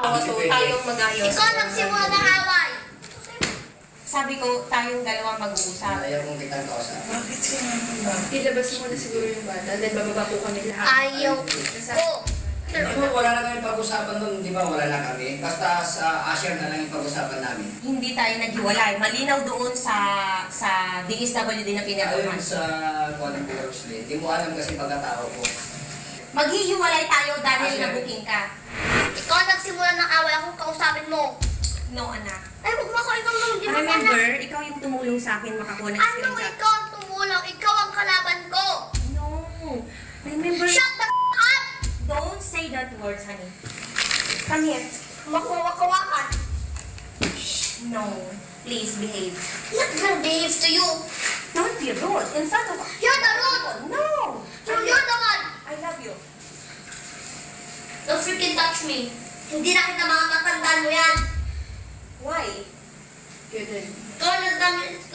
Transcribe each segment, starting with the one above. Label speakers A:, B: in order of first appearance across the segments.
A: So, tayong mag-ayos.
B: Ikaw nagsimula ng away.
A: Sabi ko, tayong dalawa mag-uusap.
C: Ayaw mong kitang kausap.
D: Bakit siya naman?
E: Ilabas mo na siguro yung bata, then bababa po kami lahat.
B: Ayaw ko.
C: Di ba wala na kami pag-usapan doon, di ba wala na kami? Basta sa Asher na lang yung pag-usapan namin.
A: Hindi tayo naghiwalay. Malinaw doon sa DSWD na
C: Ayun
A: pinagawa.
C: sa Quantum Rosely, di mo alam kasi pagkatao ko.
A: Maghihiwalay tayo dahil
C: Asher.
A: nabuking ka.
B: Ikaw nagsimula ng away, ako kausapin mo.
A: No, anak.
B: Ay, huwag mo ako ikaw nung di ba
A: Remember, ikaw yung tumulong sa akin makakuha ng
B: Ano
A: screenshot.
B: ikaw ang tumulong? Ikaw ang kalaban ko.
A: No. Remember,
B: Shut the up!
A: don't say that words, honey. Come here.
B: Makuwakawakan.
A: No. Please behave.
B: Not gonna behave to you.
A: Don't be rude in front of us.
B: You're the rude.
A: No.
B: You're the one.
A: I love you.
B: Don't freaking touch me. Hindi na kita mga matandaan mo yan.
A: Why?
B: Ikaw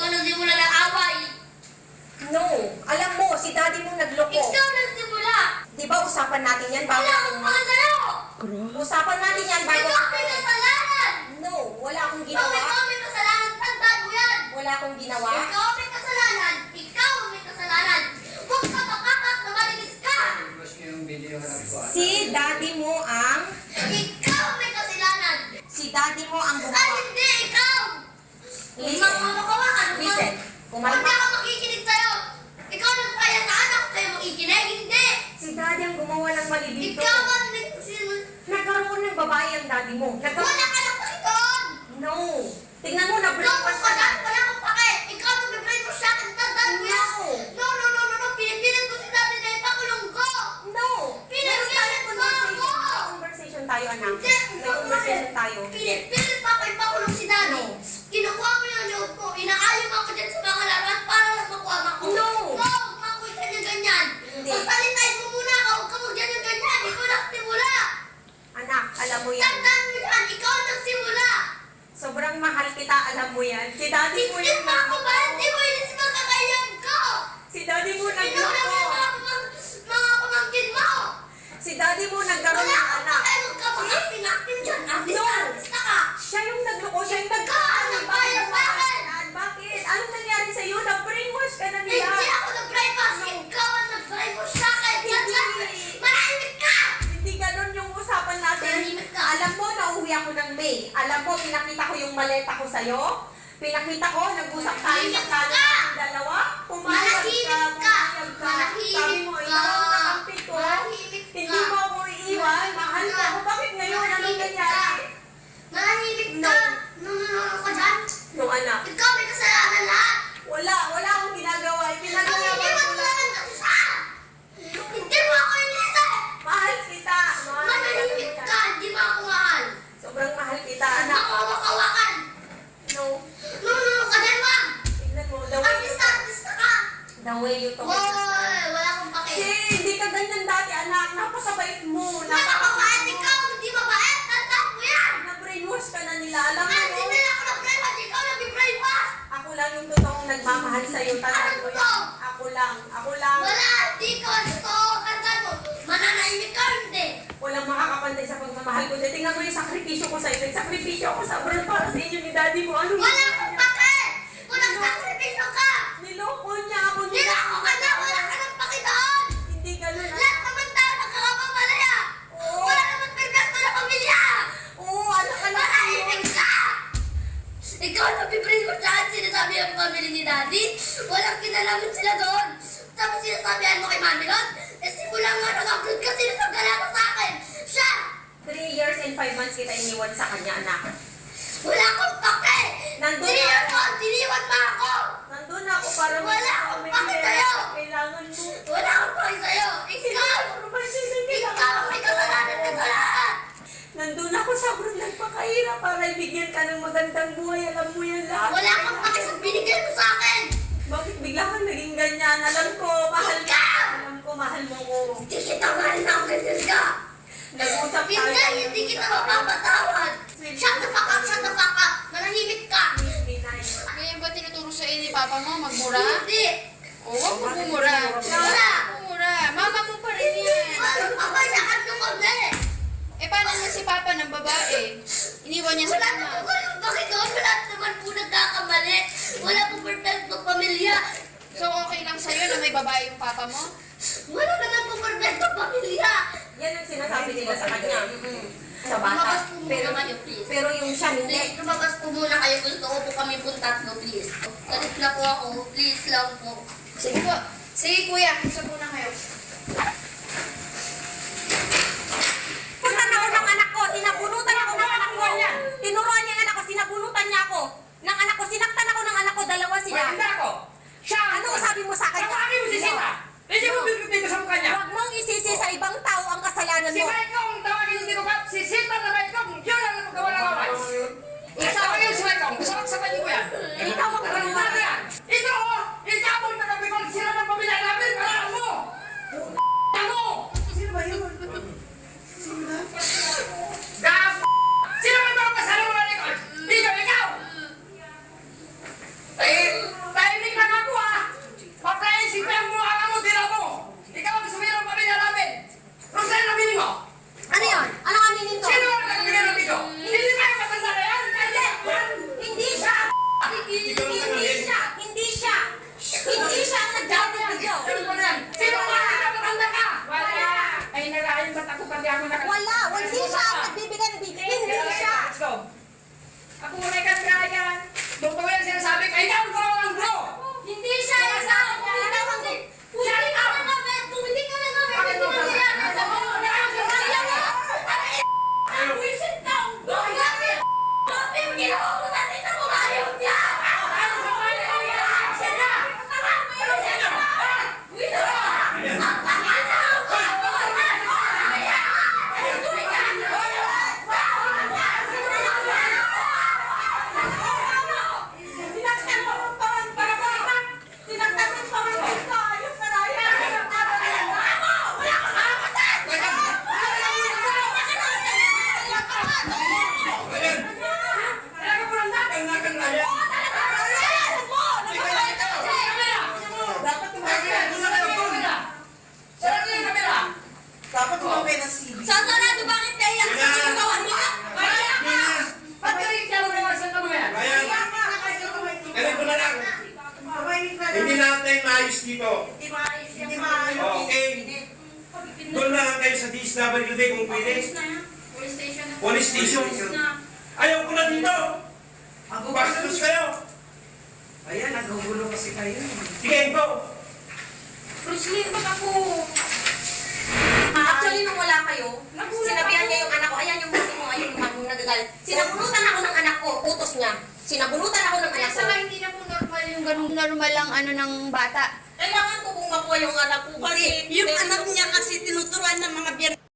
B: nagsimula ng away.
A: No. Alam mo, si daddy mo nagloko.
B: Ikaw nagsimula.
A: Di ba usapan natin yan bago
B: Wala akong
A: ako...
B: pakasalayo.
A: Usapan natin yan bago
B: Ikaw may kasalanan.
A: No, wala akong
B: Ikaw
A: ginawa.
B: may kasalanan. Tandaan mo yan.
A: Wala akong ginawa.
B: Ikaw may kasalanan. Ikaw may kasalanan. Huwag ka makakak na malinis ka.
C: Tapos ko yung video na nagkuhan.
A: Si daddy mo ang...
B: Ikaw may kasalanan.
A: Si daddy mo ang
B: Ay,
A: gumawa.
B: hindi. Ikaw.
A: Listen.
B: Makawakan.
A: Listen.
B: Hindi
A: Kumalma.
B: ako makikinig sa'yo. Ikaw nagpayaan ako sa'yo makikinig. Hindi.
A: Si daddy ang gumawa ng mali dito.
B: Ikaw ang nagsimula.
A: Nagkaroon ng babae ang daddy mo.
B: Wala ka nang pakitoon.
A: No. Tingnan mo,
B: Wala
A: na-breakfast
B: ka
A: ka na.
B: na. Wala akong pake. Ikaw nag-brain mo sa akin. Tandaan mo yan. No. Pinipilit ko si dati na ipakulong ko.
A: No.
B: Pinipilit
A: Meron
B: mo
A: tayong
B: ako.
A: conversation tayo, anak.
B: Hindi.
A: May conversation tayo.
B: Pinipilit pa ako ipakulong si dati. Kinukuha mo yung loob ko. Inaalim ako dyan sa mga laruan para lang makuha mo ako.
A: No.
B: Huwag mo ako ganyan.
A: Hindi.
B: Magpalitain mo muna ako. Huwag ka mag-ganyan. Ikaw nagsimula.
A: Anak, alam mo yan.
B: Tandaan mo yan. Ikaw nagsimula.
A: Sobrang mahal kita, alam mo yan. Si daddy mo
B: Hindi
A: yung
B: mo ako ba? Hindi mo inis mga kakailan ko.
A: Si daddy mo
B: Pinulang yung
A: nagloko.
B: mga pamangkin mo.
A: Si daddy mo nagkaroon
B: Wala
A: ng
B: akong
A: anak.
B: pakialam ka. Mag-acting dyan. Artist na ka.
A: Siya yung nagloko, siya yung
B: Ano ba yan sa akin?
A: Bakit? Anong nangyari sa'yo? Na-brainwash ka na
B: Hindi
A: nila.
B: ako nag-brainwash. Ikaw ang nag-brainwash sa akin. Manahimik ka.
A: Hindi ganun yung usapan natin.
B: Manahimik ka.
A: Alam mo, nauwi ako ng May. Alam mo, pinakita ko yung maleta ko sa'yo. Pinakita ko, nag-usap tayo sa
B: Manahimik
A: kanan
B: ka.
A: ng dalawa. Pumayag
B: Manahimik ka.
A: pumayag ka. Sabi mo,
B: Manahimik
A: ikaw ang
B: ka.
A: kakampi ko.
B: Manahimik ka.
A: Hindi mo ako iiwan. Mahal mo ako. Bakit ngayon? Anong
B: Manahimik
A: nangyari?
B: ka. Manahimik
A: No.
B: ka. No ka dyan.
A: No, anak.
B: Ikaw may kasalanan lahat.
A: Wala akong ginagawa.
B: Ang
A: Ginagawa
B: iniwan
A: ko
B: mo
A: lang.
B: lang ang isa. Hindi mo ako inisip.
A: Mahal kita.
B: Manahimik ka. Hindi mo ako mahal.
A: Sobrang mahal kita, anak.
B: Nakawakawakan.
A: No.
B: No ka dyan, ma'am.
A: Tignan mo, the way you talk.
B: Artista ka.
A: The way you talk.
B: Hoy, wala akong pake.
A: Kasi hindi ka ganyan dati, anak. Napakabait mo.
B: Napakabait ikaw. Hindi mabait. Tandaan mo yan.
A: Na-brainwash ka na nila. Alam mo,
B: Hindi na ako nag-brainwash. Ikaw nag-brainwash.
A: ako lang yung totoong nagmamahal sa'yo. Tandaan mo yan. Ako lang.
B: Wala. Hindi ko. Totoo. Tandaan mo. Mananahimik ka. Hindi.
A: Walang makakapantay sa pagmamahal ko. Tingnan mo yung sakripisyo ko sa'yo. Nagsakripisyo ako sa abroad para sa inyo ni daddy mo. Ano
B: Wala akong pake. Kung nagsakripisyo ka.
A: Niloko niya ako.
B: Nilako ka na. Wala ka ng pake doon.
A: Hindi ganun.
B: Lahat naman tayo magkakapamalaya.
A: Oo.
B: Wala naman perfecto na pamilya.
A: Oo, anak ka na.
B: Manahimik ka. Ikaw nabibrainwash lahat sinasabi ang family ni daddy. Walang kinalaman sila doon. Tapos sinasabihan mo kay mami nun. Eh simula nga nag-upload ka, sinasagala mo sa akin. Siya.
A: 3 years and 5 months kita iniwan sa kanya, anak.
B: Wala akong pake.
A: Nandun
B: Tiniwan
A: ako.
B: mo. Tiniwan mo ako.
A: Nandun ako para
B: Wala akong
A: may
B: pake
A: pera
B: sa'yo.
A: na kailangan mo.
B: Wala akong pake sa'yo. Ikaw. Ikaw may kasalanan ka sa lahat.
A: Nandun ako sa abroad nagpakahirap para ibigyan ka ng magandang buhay. Alam mo yan lahat.
B: Wala akong pake sa binigay mo sa akin.
A: Bakit bigla kang naging ganyan? Alam ko, mahal ka. Alam ko, mahal mo ko.
B: Hindi kita mahal na ang ganyan ka.
A: Nag-usap tayo.
B: Hindi kita mapapatawad. Shut the fuck up, shut the fuck up. Manahimik ka.
E: Ngayon ba tinuturo sa ni Papa mo magmura?
B: Hindi.
E: O, huwag mo bumura.
B: Wala.
E: Bumura. Mama mo pa rin yan.
B: Walang pabayaan nyo kami.
E: Eh, Eh, paano naman si Papa ng babae? Iniwan niya sa
B: Wala
E: kama.
B: naman kayo Panginoon. Wala naman po nagkakamali. Wala po perfecto pamilya.
E: So, okay lang sa'yo na may babae yung Papa mo?
B: Wala naman po perfecto pamilya.
A: Yan ang sinasabi nila sa kanya. Sa bata.
B: Lumabas po muna kayo, please.
A: Pero yung siya hindi.
B: Please, lumabas po muna kayo. Gusto ko po kami pong tatlo, please. Galit na po ako. Please lang po.
E: Sige po. Sige, kuya. Usap muna kayo.
A: Punta na ako ng anak ko. Sinabunutan ako ng anak ko. Tinuruan niya ang anak ko. Sinabunutan niya ako. Ng anak ko. Sinaktan ako ng anak ko. Dalawa sila.
D: Maganda ako. Siya ang
A: Ano sabi mo sa akin?
D: Bakit mo sisita? Hindi mo bibigay sa mukha niya.
A: Huwag mong isisi sa ibang tao ang kasalanan
D: Si
A: mo.
D: Maikong tawagin yung tinukat. Sisita na Maikong. Yun ang magawa ng away. Tawagin si Maikong. Masarap sa kanyo ko yan.
A: Ikaw ang
D: Ano
A: gumawa.
D: ba yan? Ito oh! Ikaw ang tagabigol. Sila ng pamilya namin. Para mo! Ano? Sino ba yun? Gaf! Sino ba mga kasalanan mo na Dito, ikaw! Tahimik lang ako ah! Paprayin si Pem mo ang mo, tira mo! Ikaw ang sumira ng pamilya namin! Rosel, nabili mo!
A: Ano yun? Ano aminin ko?
D: Sino ang nagbigay ng video? Hindi ba yung matanda na yan?
A: Hindi siya! Hindi siya! Hindi siya! Hindi siya ang nagdami ng video.
D: Ano ba yan? Sino ang matanda ka? Wala! Ay, nalain ba't ako pati ako naka...
A: Wala! Hindi siya ang nagbibigay ng video. Hindi siya!
D: Let's go! Ako muna yung kandrayan! Totoo yan sinasabi ka, ikaw ang gawa ng bro!
B: Hindi siya yung sa akin. Hindi ka kasi. Hindi ka na namin. Kung hindi ka na namin. Hindi ka na namin. Sa mga nakakasaya mo. Wisit ka. Bakit? Bakit ginawa mo sa tita mo ayaw niya? Ano sa kanya? Siya na. Siya na. Wisit ka.
A: Tinaktan mo ang pamangkin. Tinaktan mo ang pamangkin ko. Ayos na tayo.
D: Dapat tumapay ng CV.
B: Sasarado, bakit kaya ang sinagawa niya?
D: Ba't ka rin kaya naman sa tanong yan?
F: Ganito na lang. Hindi natin maayos dito. Okay. Doon na lang kayo sa DSWD kung pwede.
E: Police station na.
F: Police station. Ayaw ko na dito. Bastos kayo.
D: Ayan, nagugulo kasi kayo.
F: Sige, go.
E: Bruce Lee, ba't ako?
A: Actually, nung wala kayo, sinabihan niya yung anak ko, ayan yung mami mo, ayun yung mami mo nagagalit. Sinabunutan ako ng anak ko, utos niya. Sinabunutan ako ng
E: Kaya
A: anak ko.
E: saka hindi na po normal yung ganung normal lang ano ng bata.
A: Kailangan ko kung makuha yung anak ko kasi yung anak niya kasi